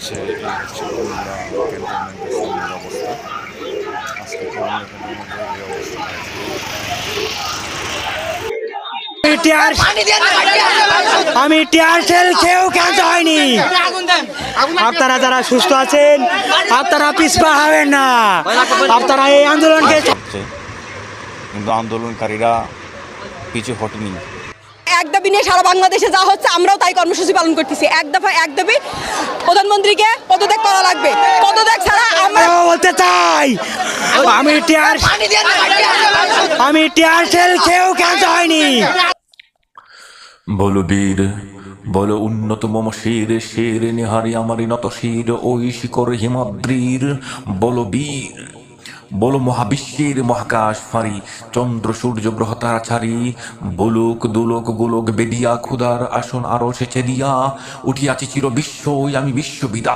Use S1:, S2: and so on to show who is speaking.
S1: হচ্ছে এই হচ্ছে কুমিল্লা ক্যান্টনমেন্টের সামনের অবস্থা। আজকে কর্মকাণ্ডের মধ্যে এই অবস্থা
S2: আমি টিয়ারশেল খেয়েও ক্যান্স হয়নি। আপনারা যারা সুস্থ আছেন আপনারা পিছপা হবেন না, আপনারা এই আন্দোলনকে
S1: হচ্ছে, কিন্তু আন্দোলনকারীরা পিছু হটেনি।
S3: এক দাবি নিয়ে সারা বাংলাদেশে যা হচ্ছে আমরাও তাই কর্মসূচি পালন করতেছি। এক দফা এক দাবি, প্রধানমন্ত্রীকে পদত্যাগ করা লাগবে। পদত্যাগ ছাড়া আমরা
S2: বলতে চাই আমি টিয়ারশেল খেয়েও ক্যান্স হয়নি।
S4: বলো বীর, বলো উন্নত মম শির, শের নিহারি আমারি নত শির, ওই শিকর হিমাদ্রির। বলো বীর, বলো মহাবিশ্বের মহাকাশ ফাঁড়ি, চন্দ্র সূর্য গ্রহ তারা ছাড়ি, বলুক দুলোক গোলক বেদিয়া, ক্ষুধার আসন আরো সেচে দিয়া, উঠিয়াছি চির বিশ্বই আমি বিশ্ববিদা।